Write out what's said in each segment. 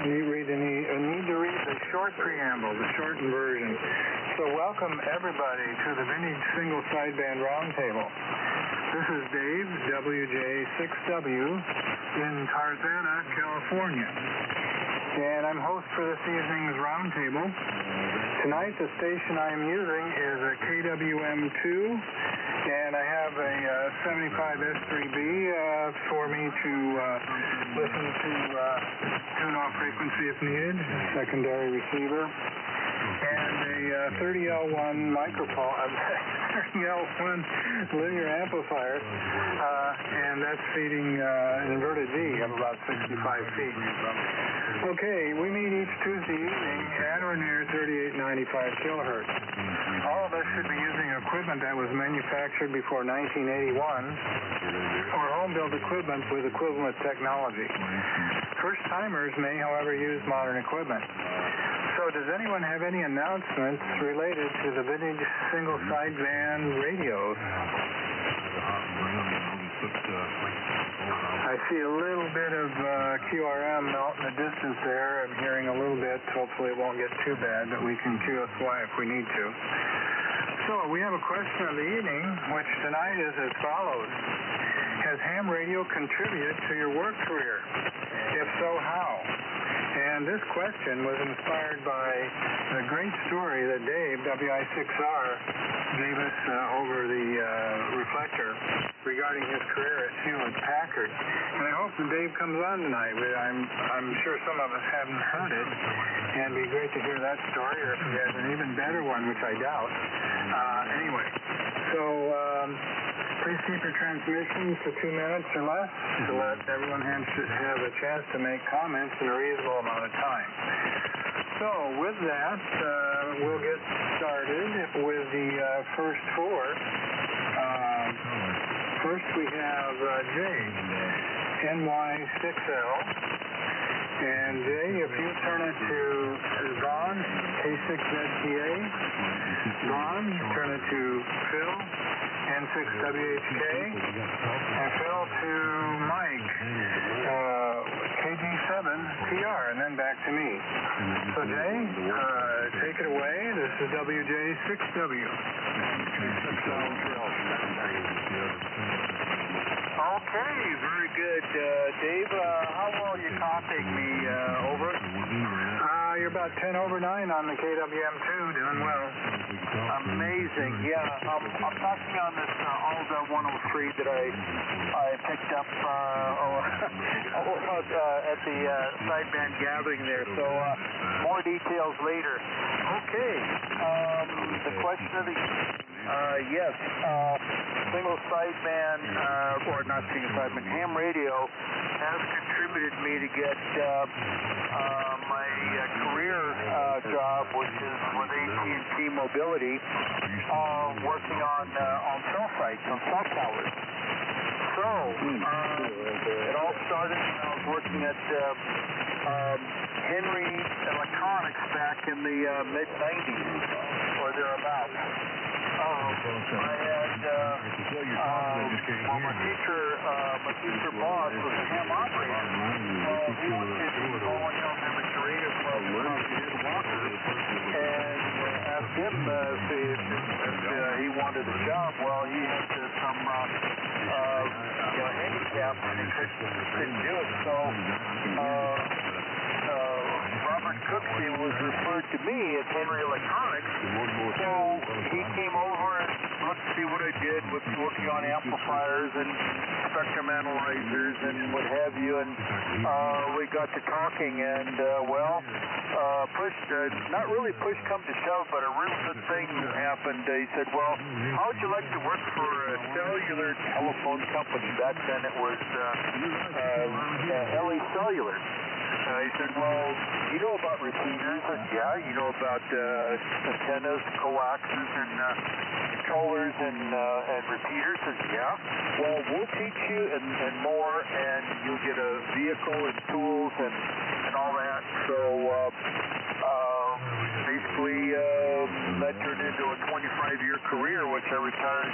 need to read the short preamble, the shortened version. So welcome everybody to the Vintage Single Sideband Roundtable. This is Dave, WJ6W, in Tarzana, California. And I'm host for this evening's roundtable. Tonight the station I'm using is a KWM2, and I have a 75S3B for me to listen to tune off frequency if needed, secondary receiver, and a 30L1 microphone, 30L1 linear amplifier, and that's feeding an inverted V of about 65 feet. Okay, we meet each Tuesday evening at or near 3895 kilohertz. All of us should be using equipment that was manufactured before 1981 or home-built equipment with equivalent technology. First-timers may, however, use modern equipment. So does anyone have any announcements related to the vintage single sideband radios? I see a little bit of QRM out in the distance there. I'm hearing a little bit. Hopefully it won't get too bad, but we can QSY if we need to. So we have a question of the evening, which tonight is as follows. Has ham radio contributed to your work career? If so, how? And this question was inspired by the great story that Dave, WI6R, gave us over the reflector regarding his career at Hewlett-Packard. And I hope that Dave comes on tonight. I'm sure some of us haven't heard it, and it'd be great to hear that story, or if he has an even better one, which I doubt. Anyway, so please keep your transmissions to 2 minutes or less to let everyone have a chance to make comments in a reasonable amount of time. So with that, we'll get started with the first four. First we have Jay, NY6L. And Jay, if you turn it to Vaughn, K6ZTA. Vaughn, turn it to Phil, N6WHK. And Phil to Mike, KG7TR, and then back to me. So Jay, take it away. This is WJ6W. Okay, very good. Dave, how well you copying me? Over? You're about 10 over 9 on the KWM2, doing well. Amazing, yeah. I'm talking on this Alda 103 that I picked up at the sideband gathering there, so more details later. Okay, the question of the yes, single sideband, or not single sideband, ham radio has contributed me to get my career job, which is with AT&T Mobility, working on cell sites, on cell towers. So, it all started when I was working at Henry Electronics back in the mid-90s, or thereabouts. I had, my teacher boss was a ham operator. He wanted to be going on the creative Walker, and asked him if he wanted a job. Well, he had some handicap and he couldn't do it, so Robert Cooksey was referred to me at Henry Electronics, so he came over and looked to see what I did with working on amplifiers and spectrum analyzers and what have you, and we got to talking, and not really push come to shove, but a real good thing happened. He said, well, how would you like to work for a cellular telephone company? Back then it was LA Cellular. He said, well, you know about repeaters? I said, yeah. You know about antennas, coaxes, and controllers and repeaters? I said, yeah. Well, we'll teach you and more, and you'll get a vehicle and tools and all that. So basically that turned into a 25-year career, which I retired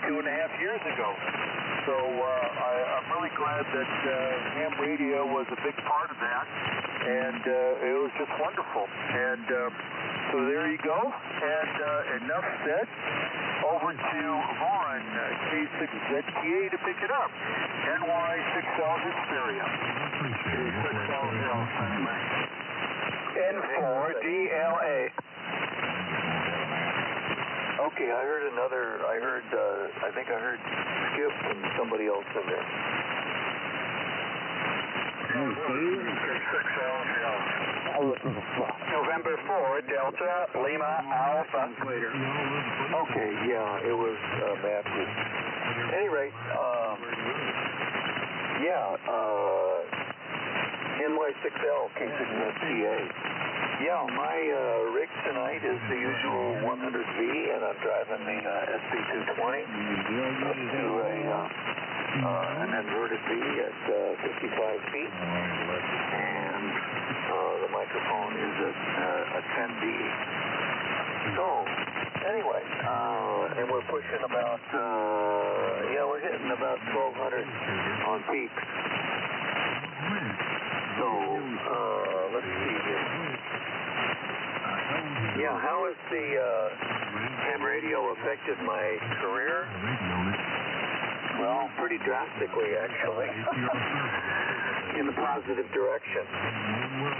2.5 years ago. So I'm really glad that ham radio was a big part of that, and it was just wonderful. And so there you go, and enough said. Over to Lauren, K6ZTA to pick it up. NY6L Hysteria. N4DLA. Okay, I think I heard Skip and somebody else in there. November 4, Delta, Lima, Alpha. Okay, yeah, it was Matthew. At any rate, NY6L, K6ZTA. Yeah, my rig tonight is the usual 100V, and I'm driving the SB220 up to an inverted V at 55 feet, and the microphone is at a 10D. So, anyway, and we're pushing about, we're hitting about 1,200 on peaks. So, let's see here. Yeah, how has the ham radio affected my career? Well, pretty drastically, actually, in the positive direction.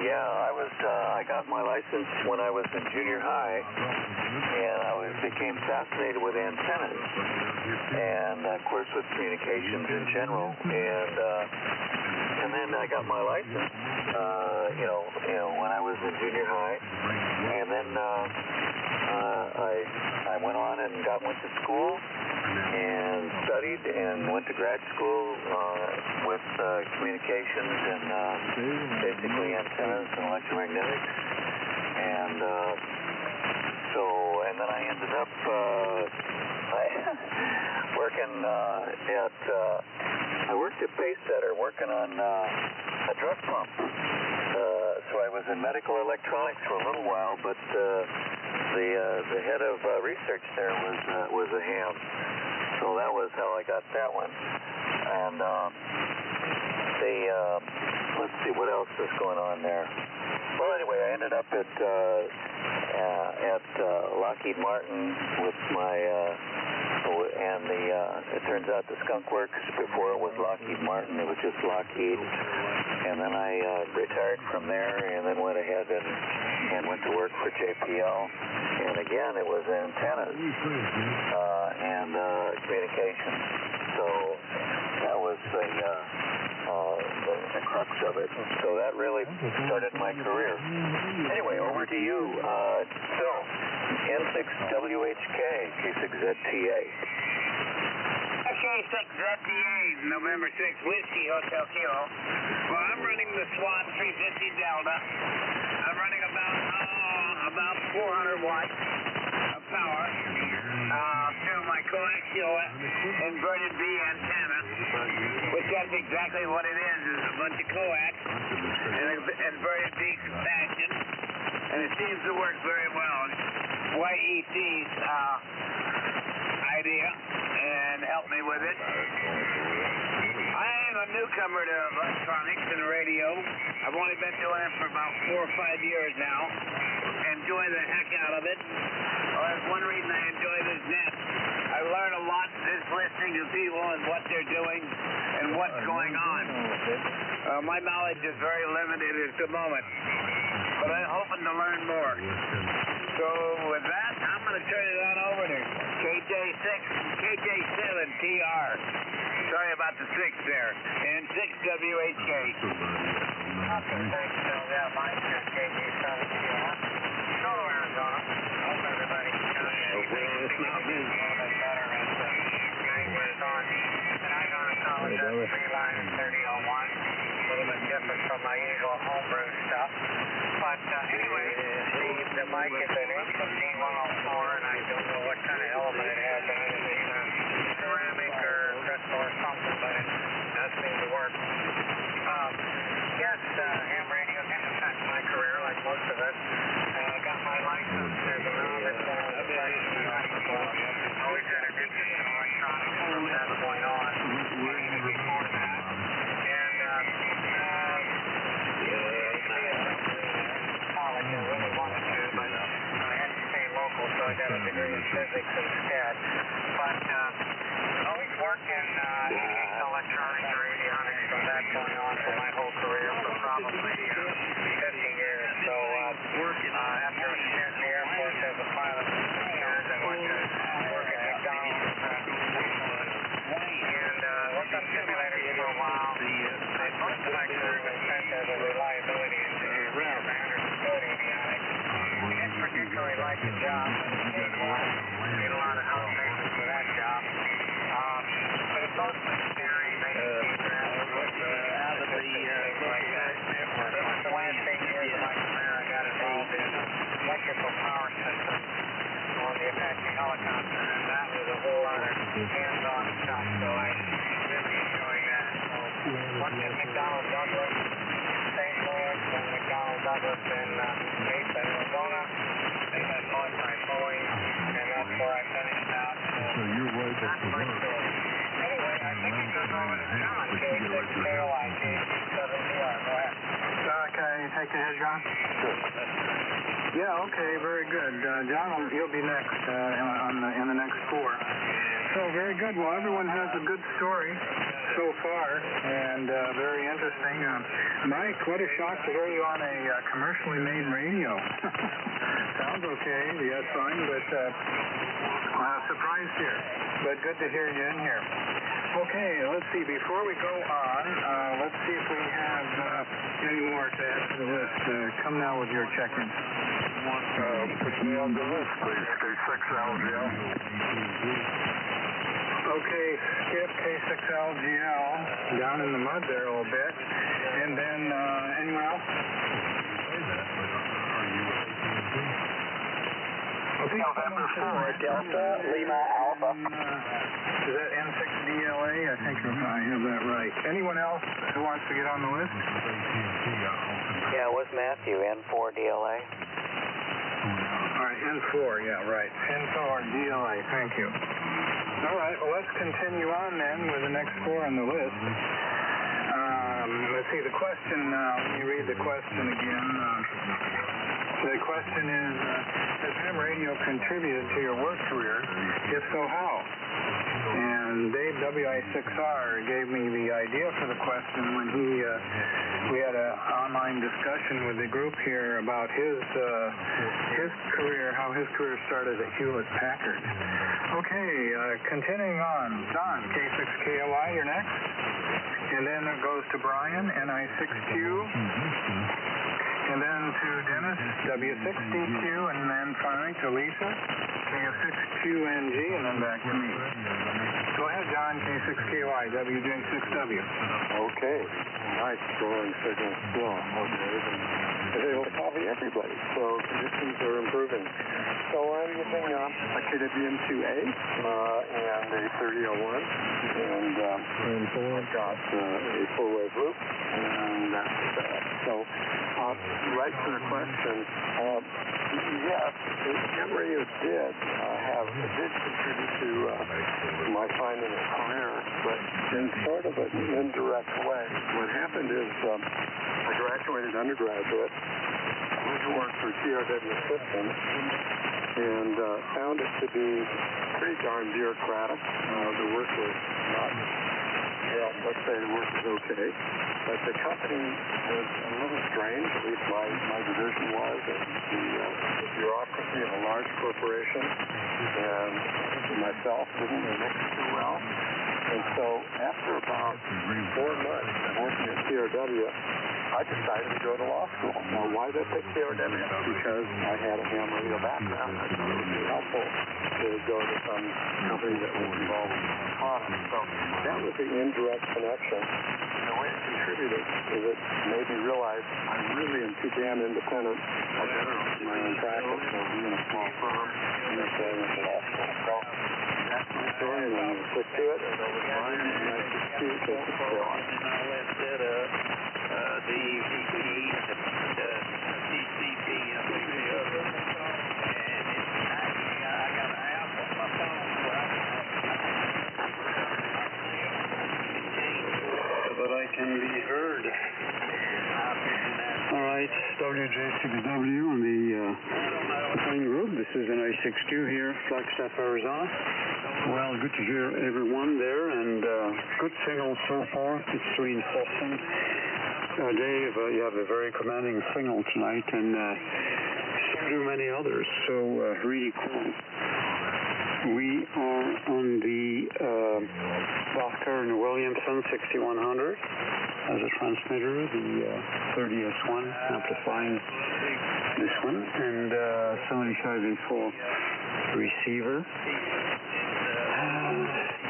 Yeah, I got my license when I was in junior high, and I became fascinated with antennas, and of course with communications in general, and then I got my license, when I was in junior high, and then I went on and went to school and studied and went to grad school with communications and basically antennas and electromagnetics, and and then I ended up I worked at Pacesetter working on a drug pump. So I was in medical electronics for a little while, but the head of research there was a ham. So that was how I got that one. And let's see what else is going on there. Well, anyway, I ended up at Lockheed Martin with my it turns out the Skunk Works, before it was Lockheed Martin, it was just Lockheed. And then I retired from there and then went ahead and went to work for JPL. And again, it was antennas and communications. So that was the crux of it. So that really started my career. Anyway, over to you, Phil. N6WHK, K6ZTA. K6ZTA, November 6, Whiskey, Hotel Kilo. Well, I'm running the SWAT 350 Delta. I'm running about 400 watts of power through my coaxial inverted V antenna, which that's exactly what it is a bunch of coax and inverted V compaction, and it seems to work very well. YET's idea and helped me with it. I am a newcomer to electronics and radio. I've only been doing it for about 4 or 5 years now. Enjoy the heck out of it. That's one reason I enjoy this net. I learn a lot just listening to people and what they're doing and what's going on. My knowledge is very limited at the moment, but I'm hoping to learn more. So with that, I'm going to turn it on over to KJ7TR. Sorry about the 6 there. And 6WHK. Okay, thanks, Phil. Yeah, mine's just KJ7TR. Hello, Arizona. Hope everybody's doing a little bit better as the night wears on. Tonight on a solid 3 line and 3001. A little bit different from my usual homebrew stuff. But anyway, the mic is an H15-104, and I don't know what kind of element it has in it. It's either ceramic or crystal or something, but it does seem to work. Yes, ham radio did affect my career, like most of us. I got my license as a novice when I was a freshman in high school. Always had an interest in electronics from that point on. got a degree in physics instead. But always worked in electronics or avionics from that point on for my whole career for probably 50 years. So after a stint in the Air Force as a pilot for 2 years, I went to work at McDonald's and worked on simulators for a while. Most of my career was spent as a reliability engineer for standard support avionics. Didn't particularly like the job, but occasionally did a lot of house maintenance for that job. But it's mostly theory, making out of things like that. The last 8 years of my career, I got involved in electrical power systems on the Apache helicopter, and that was a whole lot of hands-on stuff, so I really enjoyed that. So, worked at McDonnell Douglas, St. Louis, and McDonnell Douglas in Mesa, Arizona. They got bought by Boeing, and that's where I finished out. So you're right. That's my story. Anyway, I think it goes over to John, K6KOI, K7DR. Go ahead. Can I take it ahead, John? Sure. Yeah, okay, very good. John, you'll be next in the next 4. So very good. Well, everyone has a good story so far, and very interesting. Mike, what a shock to hear you on a commercially made radio. Sounds okay, yes, fine, but surprised here. But good to hear you in here. Okay, let's see. Before we go on, let's see if we have any more to add to the list. Come now with your check-in. Put me on the list, please. K6LGL. Okay, skip K6LGL down in the mud there a little bit. And then, anyone else? November 4, Delta, Lima, Alpha. Is that N6DLA? I think I have that right. Anyone else who wants to get on the list? Yeah, it was Matthew, N4DLA. All right, N4, yeah, right. N4 DLA, thank you. All right, well, let's continue on then with the next 4 on the list. Let's see, the question, let me read the question again. The question is, has ham radio contributed to your work career? If so, how? And Dave WI6R gave me the idea for the question when we had an online discussion with the group here about his career, how his career started at Hewlett-Packard. Okay, continuing on. Don, K6KOI, you're next. And then it goes to Brian, NI6Q. And then to Dennis, W6DQ, and then finally to Lisa, K6QNG, and then back to me. Go ahead, John, K6KY, WJ6W. Okay. Nice growing signal still. Okay. Is able to copy everybody, so conditions are improving. So I'm using a KWM2A and a 3001, and I've got a full wave loop, and so right to the question, yes, ham radio did contribute to my finding a career, but in sort of an indirect way. What happened is I graduated undergraduate, went to work for TRW Systems, and found it to be pretty darn bureaucratic. The work was not, well, let's say the work was okay, but the company was a little strange, at least my division was. The bureaucracy of a large corporation, and myself didn't mix too well. And so after about 4 months of working at TRW, I decided to go to law school. Now, why did I pick TRW? Because I had a ham radio background. I thought it would be helpful to go to some company that was involved in the economy. So that was the indirect connection. The way it contributed is it made me realize I really am too damn independent. I better own my own practice or be in a small firm and stay in the law school. So that's my story, and I'm going to stick to it. And over to Brian, and I just do it. The VP, the TCP, and the other. And I got an app on my phone so that I can be heard. All right. right, WJ6W on the plane group. This is an I6Q here, Flagstaff, Arizona. Well, good to hear everyone there, and good signal so far. It's reinforcing. Dave, you have a very commanding signal tonight, and so do many others, so really cool. We are on the Barker & Williamson 6100 as a transmitter, the 30S1 amplifying this one, and 75A4 receiver,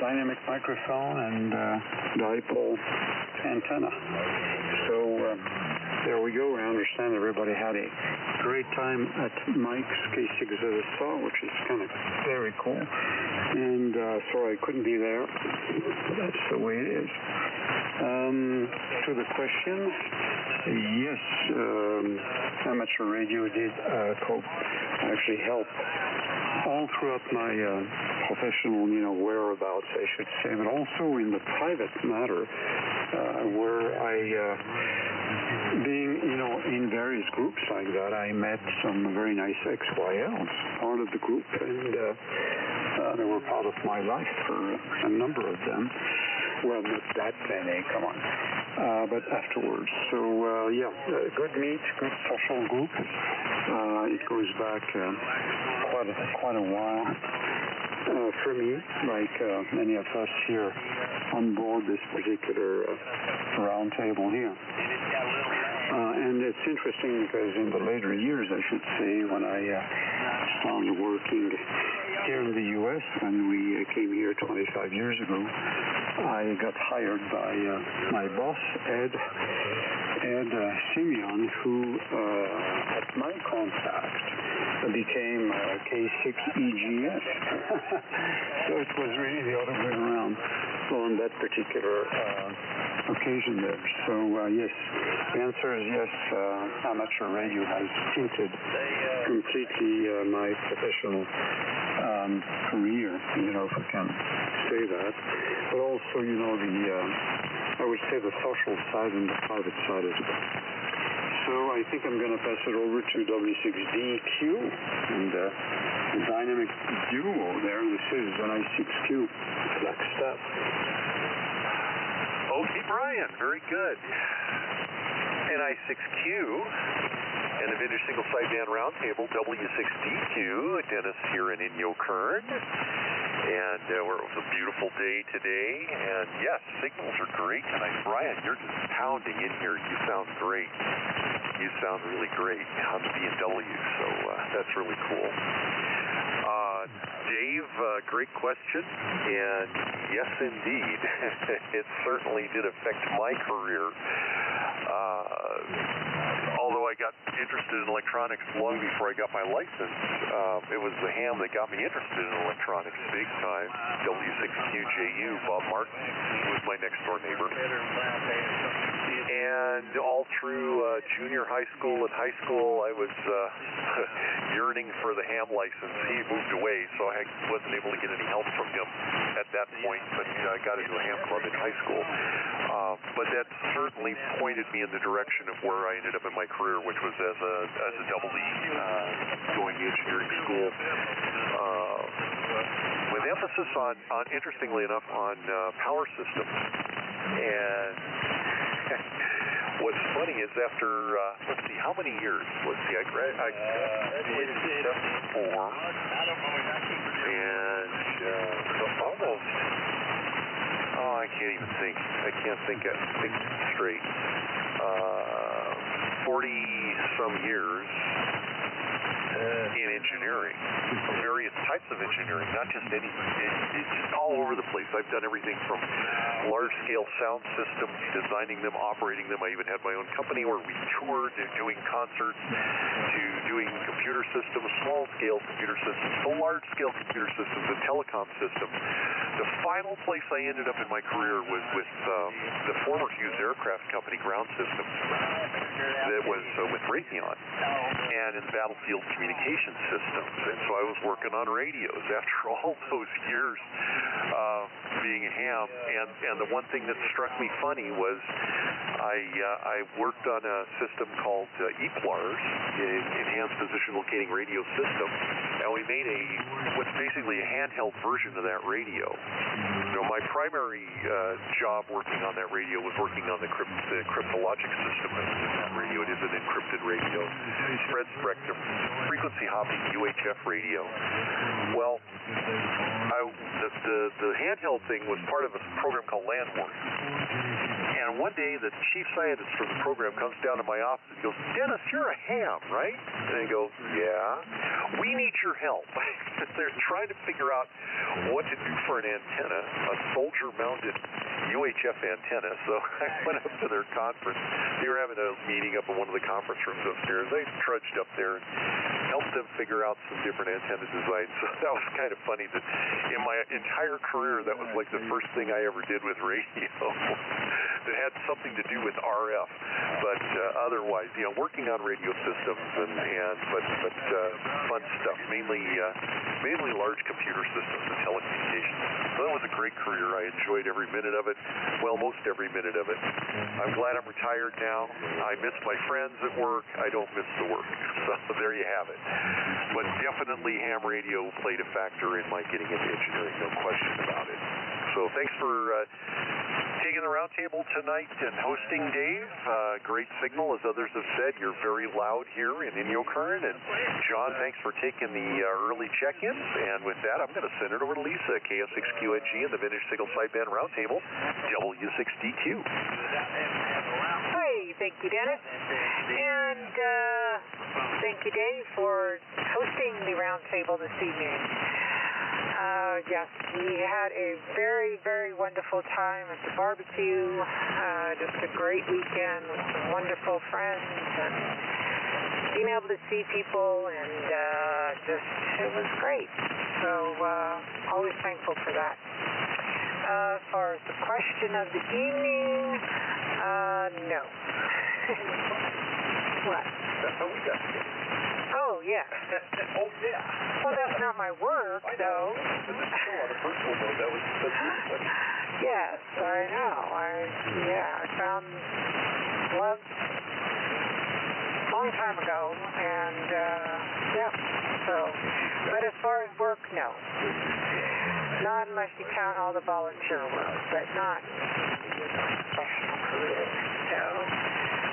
dynamic microphone, and dipole antenna. So there we go. I understand everybody had a great time at Mike's K6 which is kind of very cool. And sorry I couldn't be there. That's the way it is. To the question, yes, amateur radio did actually help all throughout my professional, whereabouts, I should say, but also in the private matter, where I, being, in various groups like that, I met some very nice XYLs, part of the group, and they were part of my life for a number of them. Well, not that many, come on. But afterwards. So, good meet, good social group. It goes back quite a while for me, like many of us here on board this particular roundtable here. And it's interesting because in the later years, I should say, when I started working here in the U.S., when we came here 25 years ago, I got hired by my boss, Ed Simeon, who, at my contact, became K6EGS. So it was really the other way around on that particular occasion there. So, yes, the answer is yes, amateur radio has tainted completely my professional career, if I can say that. But also, I would say the social side and the private side as well. So I think I'm going to pass it over to W6DQ and the dynamic duo there. This is an I6Q Flagstaff. Okay, Brian, very good. An I6Q and a vintage single sideband roundtable, W6DQ, Dennis here in Inyo Kern. And it was a beautiful day today, and yes, signals are great tonight. Brian, you're just pounding in here. You sound great. You sound really great on the B&W, so that's really cool. Dave, great question, and yes, indeed, it certainly did affect my career. Although I got interested in electronics long before I got my license, it was the ham that got me interested in electronics big time. W6QJU, Bob Martin, who was my next door neighbor. And all through junior high school and high school, I was yearning for the ham license. He moved away, so I wasn't able to get any help from him at that point, but I got into a ham club in high school. But that certainly pointed me in the direction of where I ended up in my career, which was as a double E, going to engineering school, with emphasis on, interestingly enough, on power systems. And what's funny is after, let's see, how many years? Let's see, I graduated in 74, and almost, I can't even think. I can't think straight. 40-some years in engineering, various types of engineering, not just any, it's just all over the place. I've done everything from large-scale sound systems, designing them, operating them. I even had my own company where we toured doing concerts, to doing computer systems, small-scale computer systems, to large-scale computer systems and telecom systems. The final place I ended up in my career was with the former Hughes Aircraft Company Ground Systems, was with Raytheon and in battlefield communication systems. And so I was working on radios after all those years being a ham. And the one thing that struck me funny was I worked on a system called EPLARS, Enhanced Position Locating Radio System, and we made what's basically a handheld version of that radio. My primary job working on that radio was working on the cryptologic system in that radio. It is an encrypted radio, spread spectrum, frequency hopping UHF radio. Well, the handheld thing was part of a program called Landmark. And one day, the chief scientist from the program comes down to my office and goes, "Dennis, you're a ham, right?" And I go, "Yeah." "We need your help." They're trying to figure out what to do for an antenna, a soldier-mounted UHF antenna. So I went up to their conference. They were having a meeting up in one of the conference rooms upstairs. I trudged up there and helped them figure out some different antenna designs. So that was kind of funny that in my entire career, that was like the first thing I ever did with radio. That had something to do with RF, but otherwise, working on radio systems but fun stuff, mainly large computer systems and telecommunications. So that was a great career. I enjoyed every minute of it. Well, most every minute of it. I'm glad I'm retired now. I miss my friends at work. I don't miss the work. So there you have it. But definitely ham radio played a factor in my getting into engineering, no question about it. So thanks for taking the roundtable tonight and hosting, Dave. Great signal, as others have said. You're very loud here in Inyokern. And John, thanks for taking the early check-ins. And with that, I'm going to send it over to Lisa, KF6QNG and the Vintage Signal Sideband Roundtable, W6DQ. Hi, thank you, Dennis. And thank you, Dave, for hosting the roundtable this evening. Yes, we had a very, very wonderful time at the barbecue. Just a great weekend with some wonderful friends and being able to see people, and it was great. So always thankful for that. As far as the question of the evening, no. What? Oh, yeah. Oh, yeah. Well, that's not my work, though. Yes, I know. I found love a long time ago, and, but as far as work, no. Not unless you count all the volunteer work, but not professional career. So,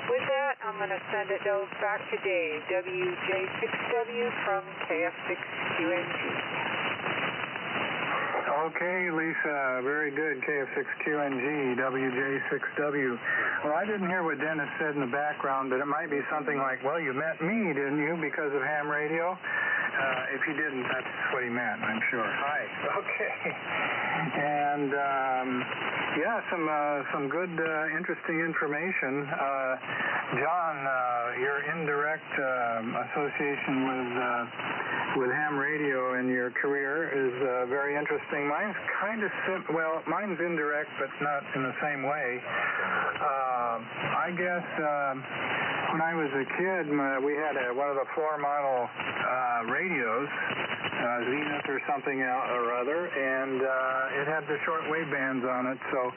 with that, I'm going to send it back to Dave, WJ6W from KF6QNG. Okay, Lisa, very good, KF6QNG, WJ6W. Well, I didn't hear what Dennis said in the background, but it might be something like, well, you met me, didn't you, because of ham radio? If you didn't, that's what he meant, I'm sure. Hi. Okay. And, some good, interesting information. John, your indirect association with ham radio in your career is very interesting. Mine's kind of mine's indirect, but not in the same way. I guess when I was a kid, we had one of the floor model radios, Zenith or something or other, and it had the shortwave bands on it. So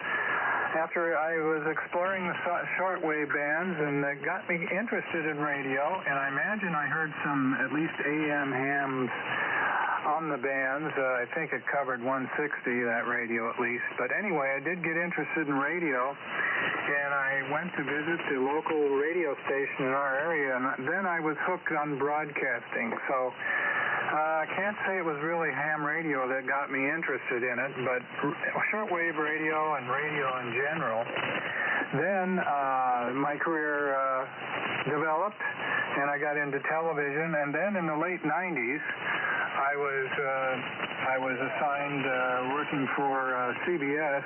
after I was exploring the shortwave bands, and it got me interested in radio, and I imagine I heard some at least AM hams on the bands. I think it covered 160, that radio at least. But anyway, I did get interested in radio, and I went to visit the local radio station in our area, and then I was hooked on broadcasting. So I can't say it was really ham radio that got me interested in it, but shortwave radio and radio in general. Then my career developed, and I got into television, and then in the late 90s, I was assigned working for CBS,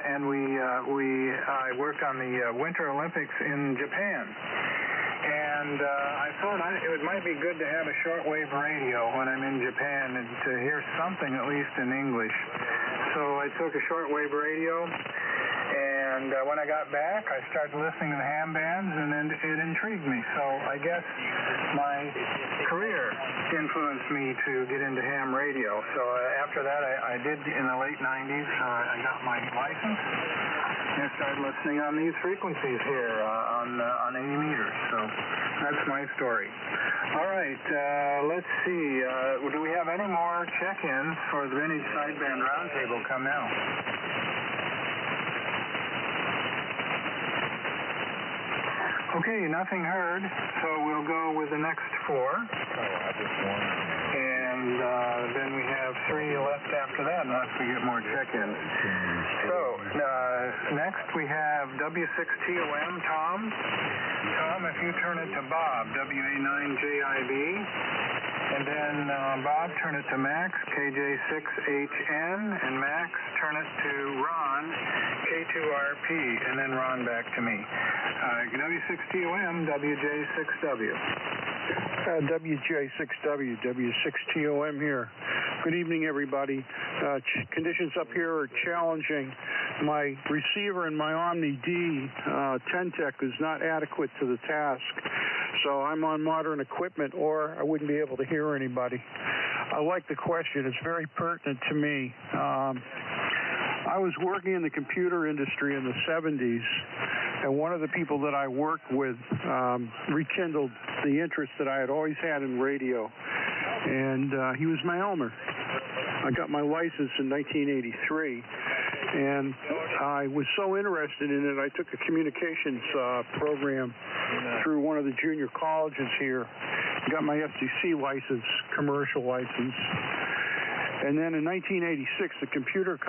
and I worked on the Winter Olympics in Japan. And I thought it might be good to have a shortwave radio when I'm in Japan and to hear something at least in English. So I took a shortwave radio, and And when I got back, I started listening to the ham bands, and then it intrigued me. So I guess my career influenced me to get into ham radio. So after that, I did in the late 90s. I got my license and started listening on these frequencies here on 80 meters. So that's my story. All right, let's see. Do we have any more check-ins for the Vintage Sideband Roundtable? Come now. Okay, nothing heard, so we'll go with the next four. And then we have three left after that, unless we get more check-ins. So, next we have W6TOM, Tom. Tom, if you turn it to Bob, WA9JIB. And then Bob, turn it to Max, KJ6HN. And Max, turn it to Ron, K2RP. And then Ron back to me. W6TOM, WJ6W. WJ6W, W6TOM here. Good evening, everybody. Conditions up here are challenging. My receiver in my Omni D 10-Tech is not adequate to the task, so I'm on modern equipment or I wouldn't be able to hear anybody. I like the question. It's very pertinent to me. I was working in the computer industry in the 70s, and one of the people that I worked with rekindled the interest that I had always had in radio, and he was my Elmer. I got my license in 1983, and I was so interested in it, I took a communications program through one of the junior colleges here, got my FCC license, commercial license. And then in 1986, the computer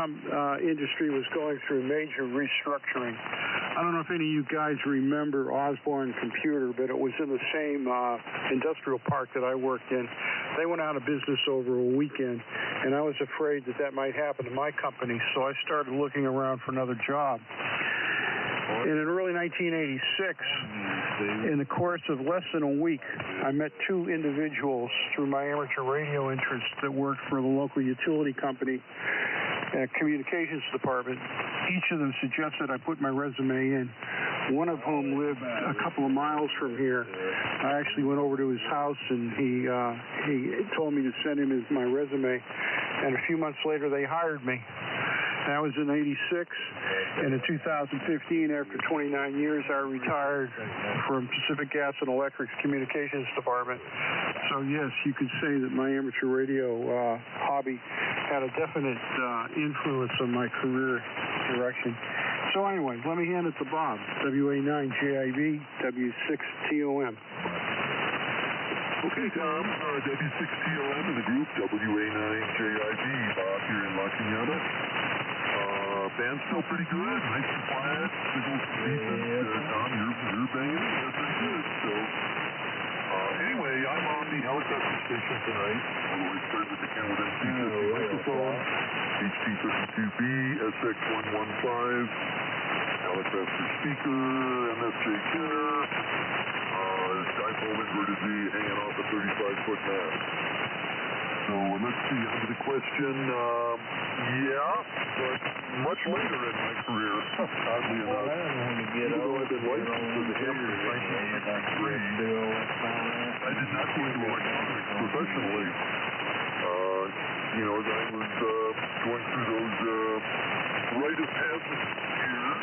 industry was going through major restructuring. I don't know if any of you guys remember Osborne Computer, but it was in the same industrial park that I worked in. They went out of business over a weekend, and I was afraid that that might happen to my company, so I started looking around for another job. And in early 1986, in the course of less than a week, I met two individuals through my amateur radio interest that worked for the local utility company communications department. Each of them suggested I put my resume in, one of whom lived a couple of miles from here. I actually went over to his house, and he told me to send him my resume, and a few months later they hired me. That was in 86, and in 2015, after 29 years, I retired from Pacific Gas and Electric's communications department. So yes, you could say that my amateur radio hobby had a definite influence on my career direction. So anyway, let me hand it to Bob, WA9JIB, W6TOM. Okay, Tom, W6TOM in the group, WA9JIB, Bob here in La Cañada. Band's still pretty good, nice and quiet, signal's decent. Tom, you're banging it, that's pretty good. So, anyway, I'm on the helicopter station tonight. Otherwise started with the Kenwood MC50 microphone, HT32B, SX115, helicopter speaker, MSJ tuner, dipole inverted V hanging off a 35-foot mast. So let's see, under the question, but much later in my career, oddly enough, even though I've been licensed as a hamster since 1963, I did not go into electronics professionally. As I was going through those rite of passage years,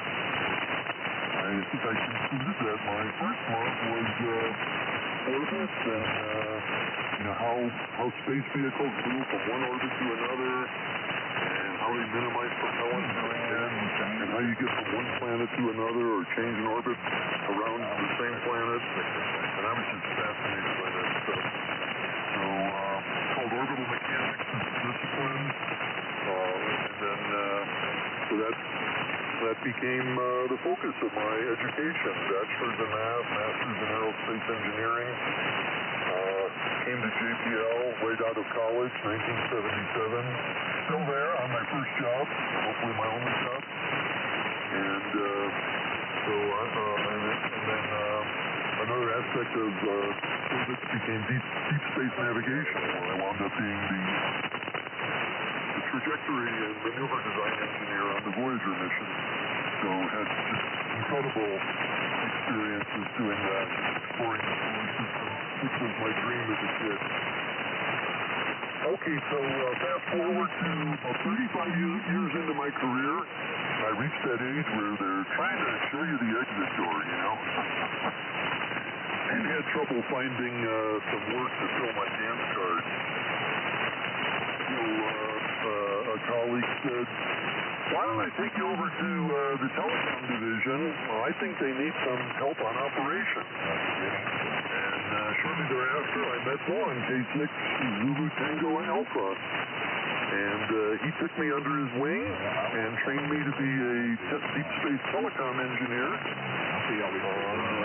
I think I concluded that my first love was orbit and how space vehicles move from one orbit to another, and how they minimize propellant, and how you get from one planet to another or change an orbit around the same planet. And I was just fascinated by that stuff. So it's called orbital mechanics as a discipline, and then so that became the focus of my education. Bachelor's in math, master's in aerospace engineering. Came to JPL right out of college, 1977. Still there on my first job, hopefully my only job. And then another aspect of physics became deep space navigation, where I wound up being the trajectory and maneuver design engineer on the Voyager mission. So had just incredible experiences doing that, exploring the solar system, which was my dream as a kid. Okay, so fast forward to about 35 years into my career, I reached that age where they're trying to show you the exit door, you know. And had trouble finding some work to fill my dance card. So a colleague said, why don't I take you over to the telecom division? Well, I think they need some help on operations. And shortly thereafter, I met Vaughn, K6, Zulu, Tango, and Alpha. And he took me under his wing and trained me to be a deep space telecom engineer on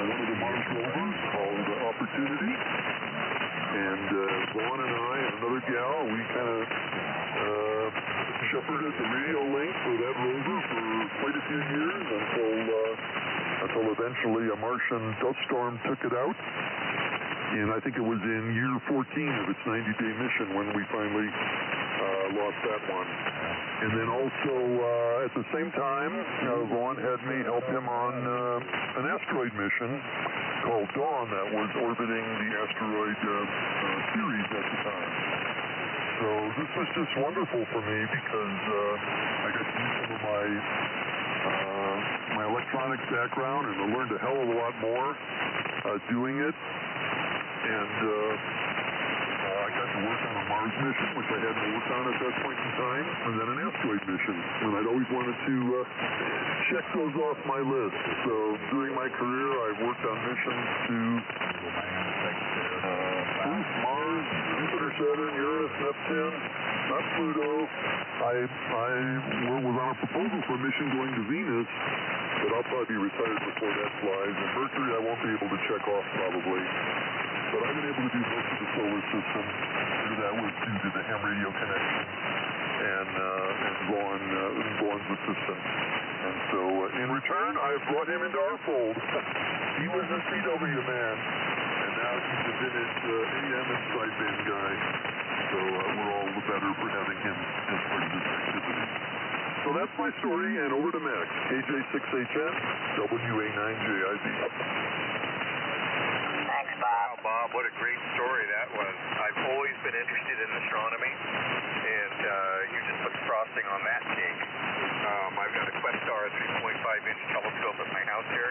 one of the Mars rovers called Opportunity. And Vaughn and I and another gal, we kind of shepherded the radio link for that rover for quite a few years until eventually a Martian dust storm took it out. And I think it was in year 14 of its 90-day mission when we finally lost that one. And then also, at the same time, Vaughn had me help him on an asteroid mission called Dawn that was orbiting the asteroid Ceres at the time. So this was just wonderful for me because I got to use some of my electronics background and I learned a hell of a lot more doing it. And I got to work on a Mars mission, which I hadn't worked on at that point in time, and then an asteroid mission. And I'd always wanted to check those off my list. So during my career, I've worked on missions to Mars, Jupiter, Saturn, Uranus, Neptune, not Pluto. I was on a proposal for a mission going to Venus, but I'll probably be retired before that flies. And Mercury, I won't be able to check off probably. But I've been able to do most of the solar system. That was due to the ham radio connection and Vaughn's assistance. And so, in return, I've brought him into our fold. He was a CW man, and now he's a vintage AM and sideband guy. So we're all the better for having him as part of this activity. So that's my story, and over to Max, KJ6HN, WA9JIB. Wow, Bob, what a great story that was. I've always been interested in astronomy, and you just put the frosting on that cake. I've got a Questar 3.5-inch telescope at my house here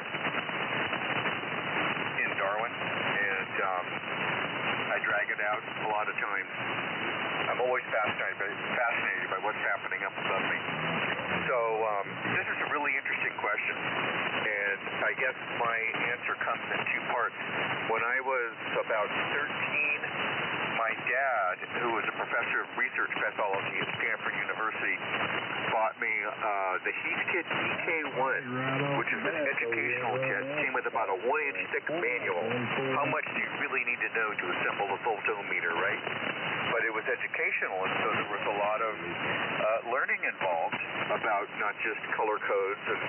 in Darwin, and I drag it out a lot of times. I'm always fascinated by what's happening up above me. So this is a really interesting question, and I guess my answer comes in two parts. When I was about 13, my dad, who was a professor of research pathology at Stanford University, bought me the Heathkit EK1, which is an educational jet. Came with about a 1-inch thick manual. How much do you really need to know to assemble a voltometer, right? But it was educational, and so there was a lot of learning involved about not just color codes and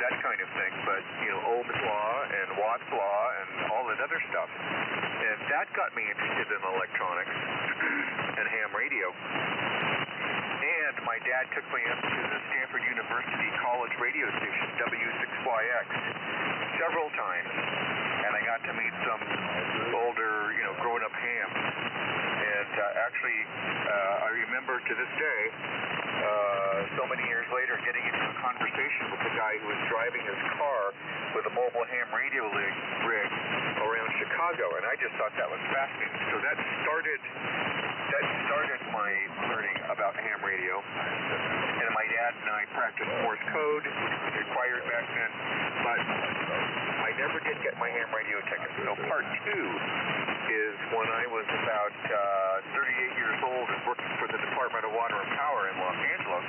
that kind of thing, but Ohm's law and Watt's law and all that other stuff. And that got me interested in electronics and ham radio. And my dad took me up to the Stanford University College radio station, W6YX, several times, and I got to meet some older, grown-up hams. And actually, I remember to this day, so many years later, getting into a conversation with the guy who was driving his car with a mobile ham radio rig around Chicago, and I just thought that was fascinating. So that started my learning about ham radio. And my dad and I practiced Morse code, which was required back then, but I never did get my ham radio technical. So part two is when I was about 38 years old and working for the Department of Water and Power in Los Angeles.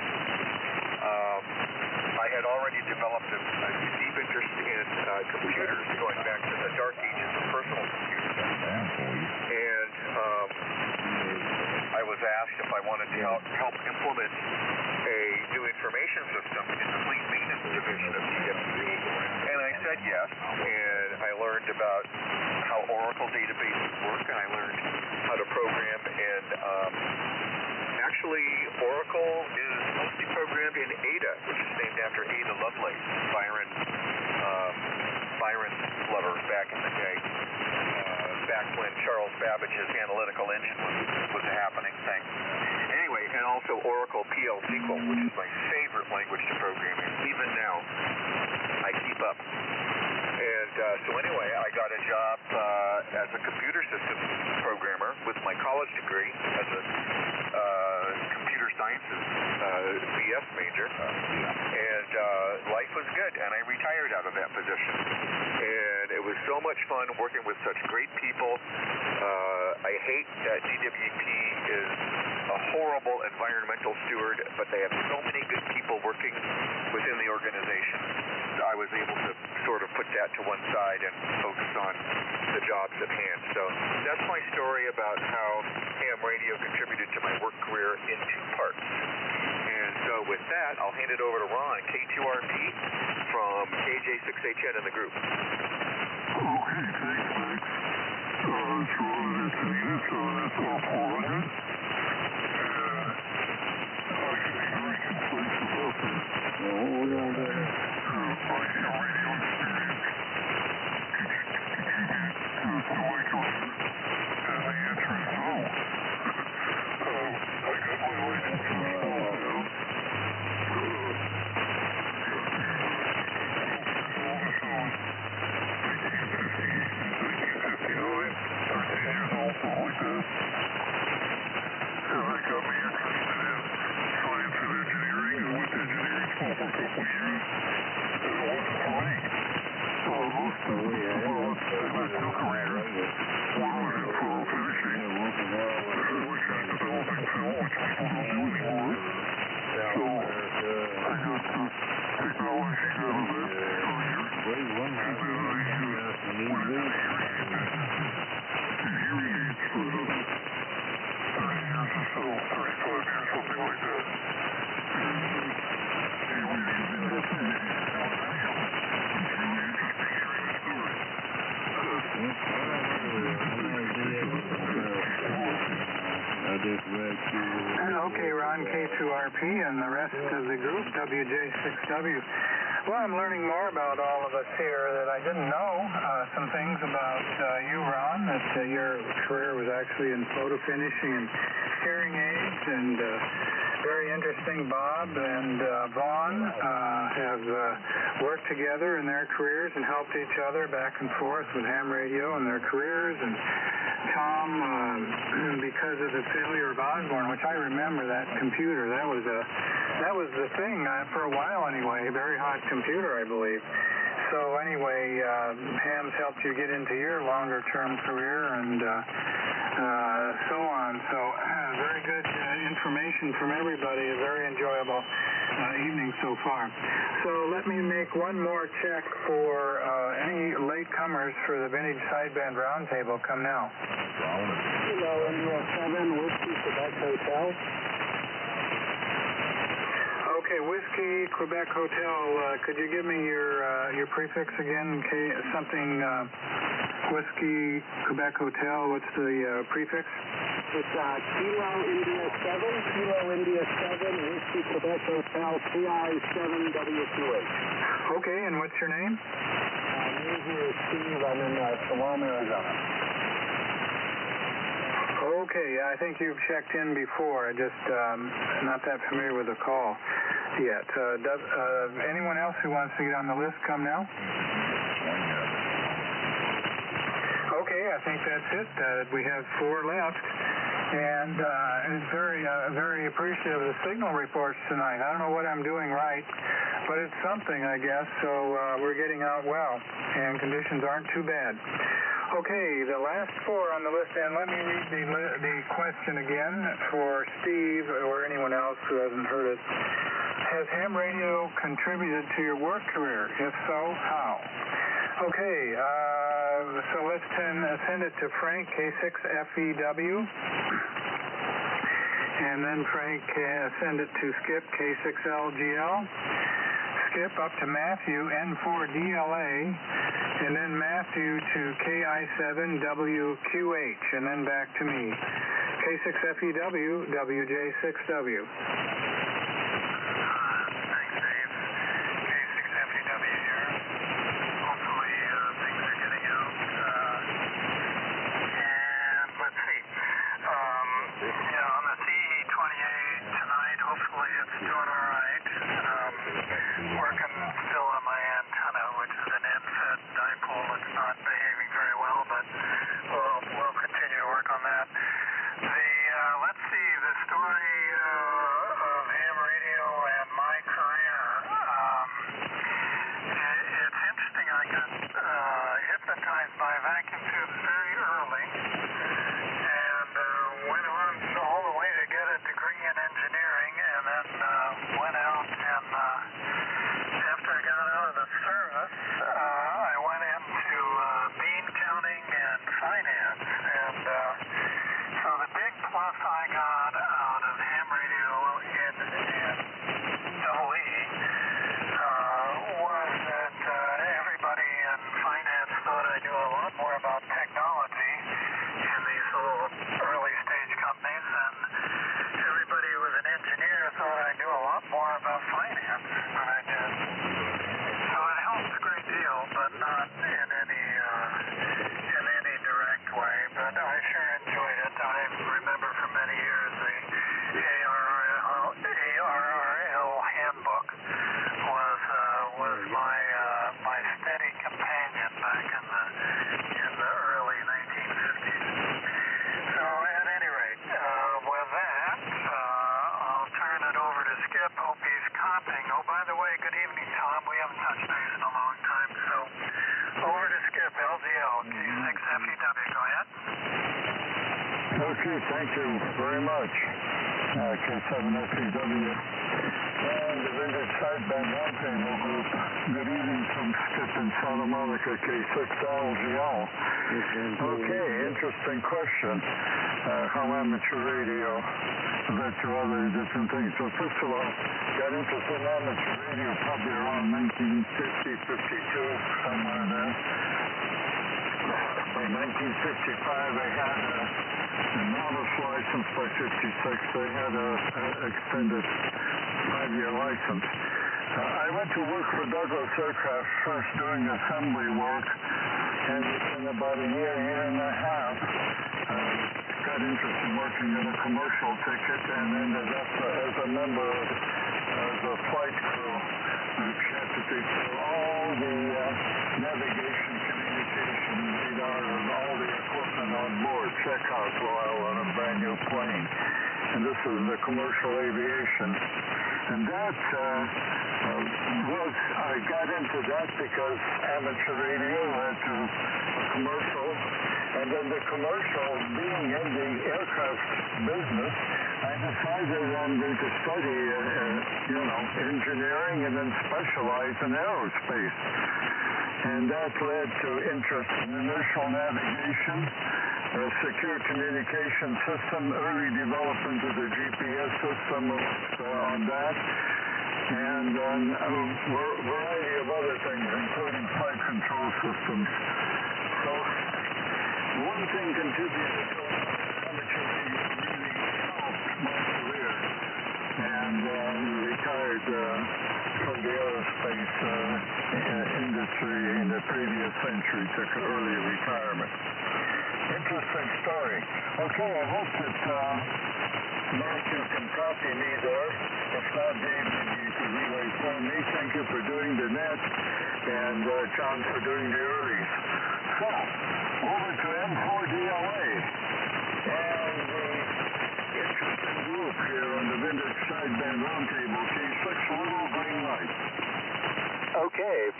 I had already developed a deep interest in computers going back to the dark ages of personal computers. And I was asked if I wanted to help implement a new information system in the fleet maintenance division of TWC. And I said yes, and I learned about how Oracle databases work, and I learned how to program and Actually, Oracle is mostly programmed in Ada, which is named after Ada Lovelace, Byron's lover back in the day, back when Charles Babbage's analytical engine was a happening thing. Anyway, and also Oracle PL SQL, which is my favorite language to program in. Even now, I keep up. And so anyway, I got a job as a computer systems programmer with my college degree as a computer sciences BS major. And life was good, and I retired out of that position. And it was so much fun working with such great people. I hate that DWP is a horrible environmental steward, but they have so many good people working within the organization. I was able to sort of put that to one side and focus on the jobs at hand. So that's my story about how ham radio contributed to my work career in two parts. And so with that, I'll hand it over to Ron, K2RP from KJ6HN in the group. Okay, thanks, Max. It's Ron, it's Anita, so that's all 400. And I should be very concise about this. Hold on there. My ham radio experience contribute to my career? And the answer is no. I got my license in small town. Okay, Ron, K2RP, and the rest of the group, WJ6W. Well, I'm learning more about all of us here that I didn't know. Some things about you, Ron, that your career was actually in photo finishing and hearing aids, and very interesting. Bob and Vaughn have worked together in their careers and helped each other back and forth with ham radio and their careers. And Tom, because of the failure of Osborne, which I remember that computer, that was the thing for a while anyway. Very hot computer, I believe. So anyway, Ham's helped you get into your longer-term career and so on. So very good information from everybody. A very enjoyable evening so far. So let me make one more check for any latecomers for the Vintage Sideband Roundtable. Come now. Kilo India 7, Whiskey, Quebec Hotel. Okay, Whiskey, Quebec Hotel. Could you give me your prefix again? Something Whiskey, Quebec Hotel. What's the prefix? It's Kilo India 7, Kilo India 7, Whiskey, Quebec Hotel, CI7WQH. Okay, and what's your name? My name here is Steve. I'm in Salome, Arizona. Okay, I think you've checked in before. I just not that familiar with the call yet. Anyone else who wants to get on the list come now? Okay, I think that's it. We have 4 left. And it's very appreciative of the signal reports tonight. I don't know what I'm doing right, but it's something, I guess. So we're getting out well, and conditions aren't too bad. Okay, the last 4 on the list, and let me read the question again for Steve or anyone else who hasn't heard it. Has ham radio contributed to your work career? If so, how? Okay, so let's send it to Frank, K6FEW. And then Frank, send it to Skip, K6LGL. Skip up to Matthew, N4DLA. And then Matthew to KI7WQH. And then back to me. K6FEW, WJ6W. Thanks, Dave. K6FEW here. Hopefully things are getting out. And let's see. On the CE28 tonight, hopefully it's doing all right. Working still on my antenna, which is an end-fed dipole. It's not behaving very well, but we'll continue to work on that. Let's see, the story of ham radio and my career. It's interesting. I got hypnotized by vacuum tubes very early and went on all the way to get a degree in engineering, and then went out and after I got out of the service, I went into bean counting and finance, and so the big plus I got out of ham radio and double E was that everybody in finance thought I knew a lot more about technology in these little early stage companies, and everybody who was an engineer thought I knew a lot more about finance than I did. So it helped a great deal, but not in any direct way. But I sure enjoyed it. I remember for many years the ARRL handbook was my steady companion back in the early 1950s. So at any rate, with that, I'll turn it over to Skip. Hope he's copying. Oh, by the way, good evening, Tom. We haven't touched base in a long time, so over to Skip, LGL, K6FEW. Go ahead. Okay, thank you very much. K7FEW and the Vintage Sideband Roundtable Group. Good evening from Skip in Santa Monica, K6LGL. Okay, interesting question. How amateur radio led to other different things. So first of all, got interested in amateur radio probably around 1950, 52, somewhere there. By 1955, I had a novice license. By 56, they had an extended 5-year license. I went to work for Douglas Aircraft first doing assembly work, and within about a year and a half, got interested in working in a commercial ticket and ended up as a member of the flight crew, which had to take all the navigation, communication, radar, and all the equipment on board, checkouts while on a brand new plane. And this is the commercial aviation. And that I got into that because amateur radio led to a commercial. And then the commercial, being in the aircraft business, I decided I'm going to study, engineering and then specialize in aerospace. And that led to interest in inertial navigation, secure communication system, early development of the GPS system on that, and then a variety of other things, including flight control systems. So one thing contributed to amateur radio really helped my career, and retired from the aerospace industry in the previous century, took an early retirement. Interesting story. Okay, I hope that Matthew can copy me there. If not, Dave, maybe you could relay for me. Thank you for doing the net, and John for doing the earlies. So, over to M4DLA, and the interesting group here on the Vintage Sideband Roundtable, K6 Little Green Light. Okay.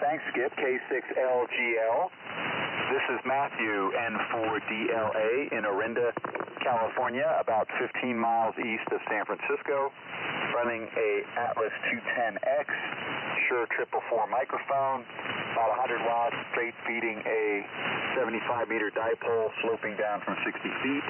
Thanks, Skip. K6LGL. This is Matthew, N4DLA, in Orinda, California, about 15 miles east of San Francisco, running a Atlas 210X, Shure 444 microphone, about 100 watts, straight feeding a 75-meter dipole sloping down from 60 feet.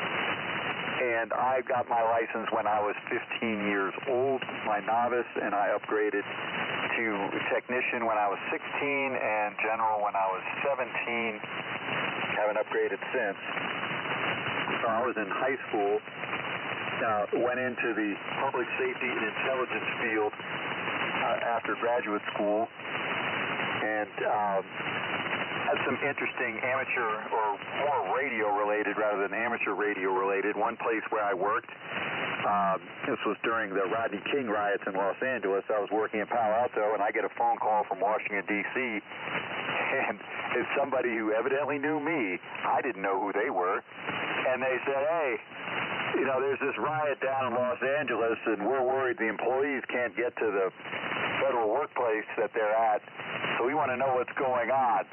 And I got my license when I was 15 years old, my novice, and I upgraded to technician when I was 16 and general when I was 17. Haven't upgraded since. So I was in high school, went into the public safety and intelligence field after graduate school, and had some interesting amateur or more radio related rather than amateur radio related. One place where I worked, this was during the Rodney King riots in Los Angeles. I was working in Palo Alto, and I get a phone call from Washington, D.C., and it's somebody who evidently knew me. I didn't know who they were, and they said, hey, you know, there's this riot down in Los Angeles, and we're worried the employees can't get to the federal workplace that they're at, so we want to know what's going on.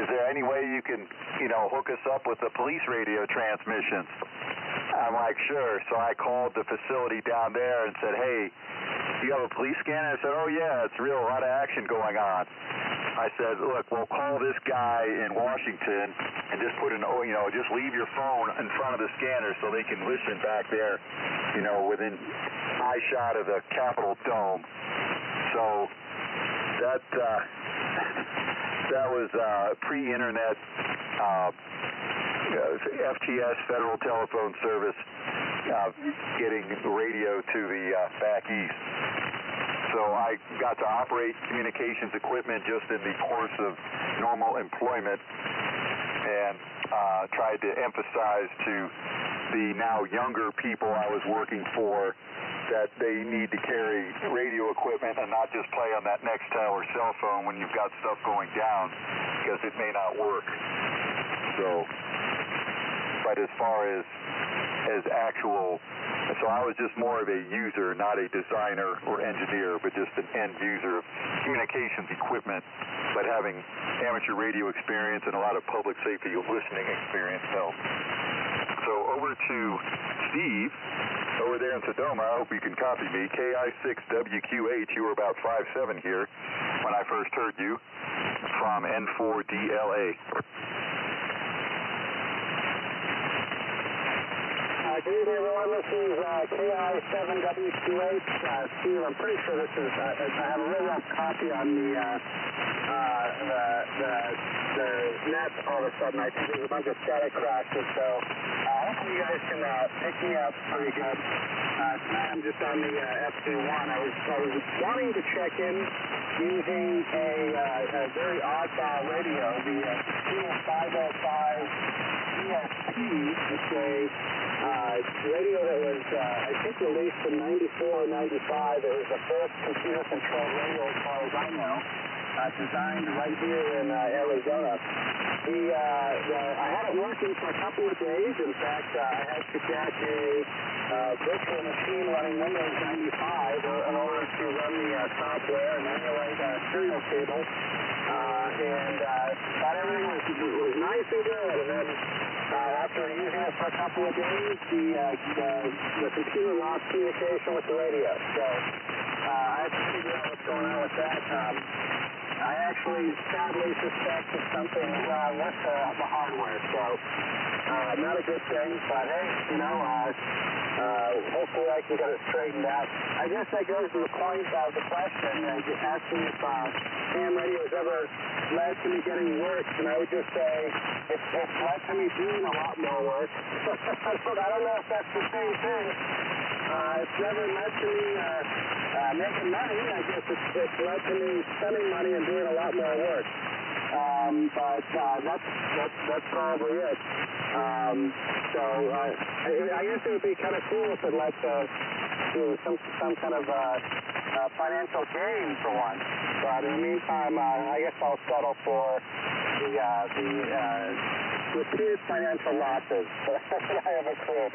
Is there any way you can, you know, hook us up with the police radio transmissions? I'm like, sure. So I called the facility down there and said, hey, do you have a police scanner? I said, oh, yeah, it's real, a lot of action going on. I said, look, we'll call this guy in Washington and just put just leave your phone in front of the scanner so they can listen back there, you know, within eye shot of the Capitol dome. So that was pre-internet FTS, Federal Telephone Service, getting radio to the back east. So I got to operate communications equipment just in the course of normal employment, and tried to emphasize to the now younger people I was working for that they need to carry radio equipment and not just play on that Nextel or cell phone when you've got stuff going down, because it may not work. So, but as far as actual, so I was just more of a user, not a designer or engineer, but just an end user of communications equipment, but having amateur radio experience and a lot of public safety listening experience helped. So over to Steve, over there in Sedona. I hope you can copy me. KI6WQH, you were about 5'7" here when I first heard you, from N4DLA. Good evening, everyone. This is KI7WQH. Steve, I'm pretty sure this is, I have a real rough copy on the net all of a sudden. I think there's a bunch of static crashes, so hopefully you guys can pick me up pretty good. Tonight I'm just on the FC1. I was wanting to check in using a very oddball radio, the Q505 ESP. It's a radio that was, I think, released in 94 or 95. It was the first computer-controlled radio, as far as I know, designed right here in Arizona. I had it working for a couple of days. In fact, I had to get a virtual machine running Windows 95 in order to run the software and emulate serial cable. And thought everything was nice and good. And then after using it for a couple of days, the computer lost communication with the radio. So I have to figure out what's going on with that. I actually sadly suspect it's something wrong with the hardware. So not a good thing, but hey, you know, hopefully I can get it straightened out. I guess that goes to the point of the question, asking if ham radio has ever led to me getting work, and I would just say it's led to me doing a lot more work. But I don't know if that's the same thing. It's never led to me making money. I guess it's led to me spending money and doing a lot more work. But that's probably it. So I guess it would be kind of cool if it led to some kind of financial gain for once. But in the meantime, I guess I'll settle for the repeated financial losses that I have accrued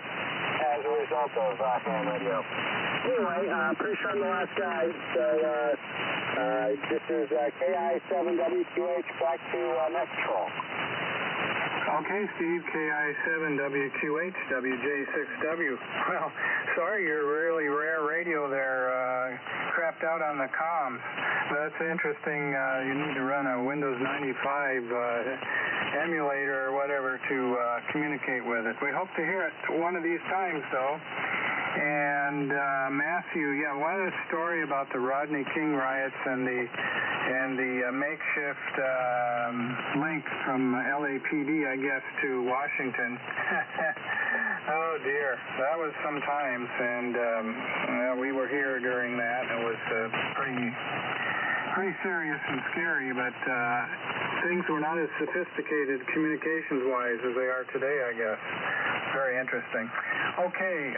as a result of ham radio. Anyway, I'm pretty sure I'm the last guy. So this is KI7WQH back to Net Control. Okay, Steve, KI7WQH, WJ6W. Well, sorry, your really rare radio there crapped out on the comms. That's interesting. You need to run a Windows 95 emulator or whatever to communicate with it. We hope to hear it one of these times, though. And Matthew, yeah, what a story about the Rodney King riots and the makeshift link from LAPD, I guess, to Washington. Oh dear, that was some times, and we were here during that. It was pretty serious and scary, but things were not as sophisticated communications-wise as they are today, I guess. Very interesting. Okay,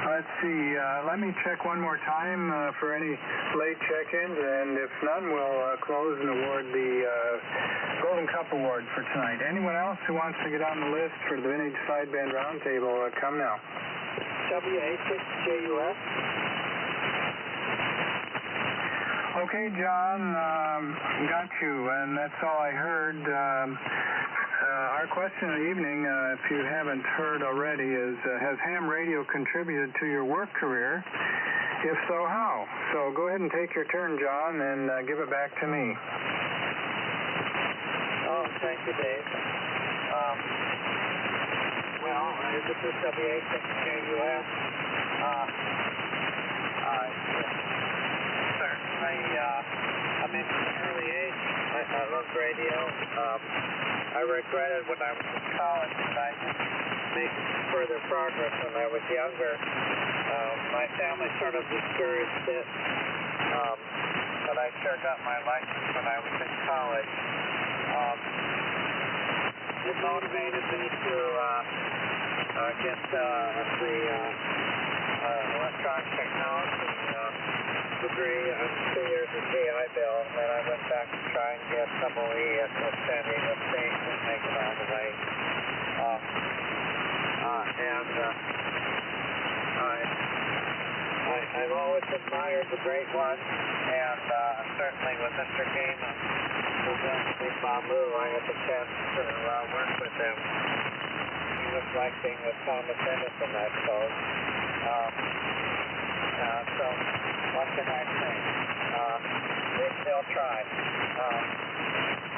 let's see. Let me check one more time for any late check-ins, and if none, we'll close and award the Golden Cup Award for tonight. Anyone else who wants to get on the list for the Vintage Sideband Roundtable, come now. WA6JUF. Okay, John, got you, and that's all I heard. Our question of the evening, if you haven't heard already, is has ham radio contributed to your work career? If so, how? So go ahead and take your turn, John, and give it back to me. Oh, thank you, Dave. Well, this is WA6JUF. I mentioned an early age. I loved radio. I regretted when I was in college that I didn't make further progress when I was younger. My family sort of discouraged it, but I sure got my license when I was in college. It motivated me to get the electronic technology degree and 2 years of GI Bill, and then I went back to try and get MOE at San Diego State and make it all the way. I've always admired the great ones, and certainly with Mr. Gaiman, presenting Babu, I had the chance to work with him. He was like being with Thomas Edison, I suppose. So what can I say? They still try.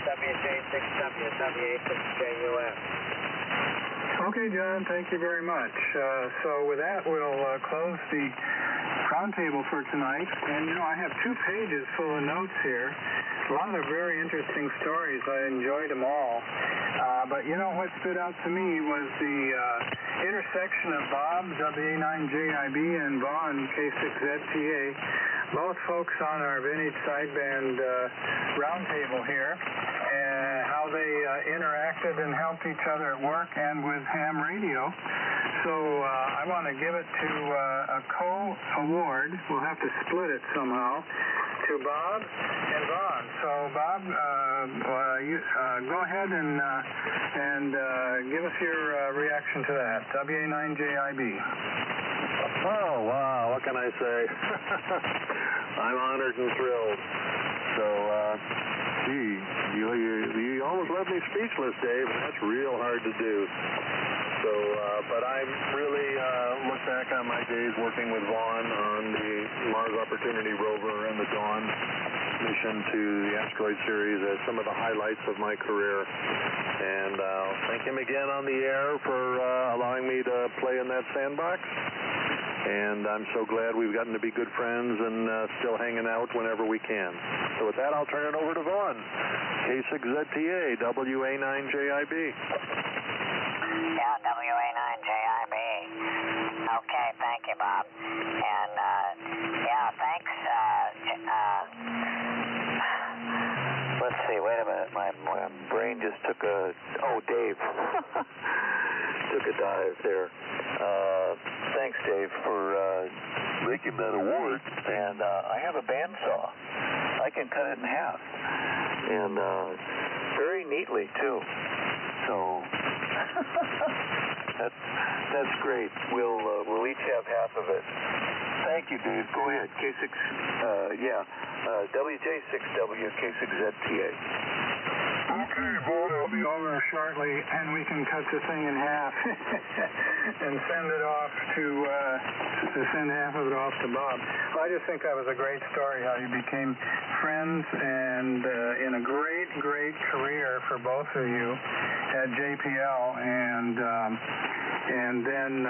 WJ6W, WA6JUF. Okay, John, thank you very much. So with that, we'll close the roundtable for tonight. And, I have 2 pages full of notes here. A lot of very interesting stories. I enjoyed them all. But, what stood out to me was the intersection of Bob, WA9JIB, and Vaughn, K6ZTA, both folks on our Vintage Sideband roundtable here, and how they interacted and helped each other at work and with ham radio. So I want to give it to a co-award. We'll have to split it somehow, to Bob and Vaughn. So Bob, you go ahead and give us your reaction to that. WA9JIB. Oh, wow, what can I say? I'm honored and thrilled. So, you almost left me speechless, Dave, and that's real hard to do. So, but I really look back on my days working with Vaughn on the Mars Opportunity rover and the Dawn mission to the asteroid series as some of the highlights of my career. And I'll thank him again on the air for allowing me to play in that sandbox. And I'm so glad we've gotten to be good friends and still hanging out whenever we can. So with that, I'll turn it over to Vaughn. K6ZTA, WA9JIB. Yeah, WA9JIB. Okay, thank you, Bob. And, thanks. Let's see, wait a minute. My brain just took a... Oh, Dave. Took a dive there. Thanks, Dave, for making that award. And I have a bandsaw. I can cut it in half. And very neatly, too. So that's great. We'll each have half of it. Thank you, Dave. Go ahead. K6, WJ6W, K6ZTA. Okay, Vaughn, will be over shortly, and we can cut the thing in half and send it off to send half of it off to Bob. Well, I just think that was a great story, how you became friends and in a great career for both of you at JPL, and then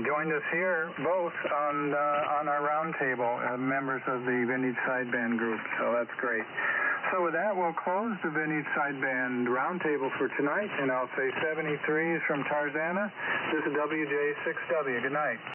joined us here both on our roundtable, members of the Vintage Sideband group. So that's great. So with that, we'll close the Vintage Sideband Roundtable for tonight, and I'll say 73s from Tarzana. This is WJ6W. Good night.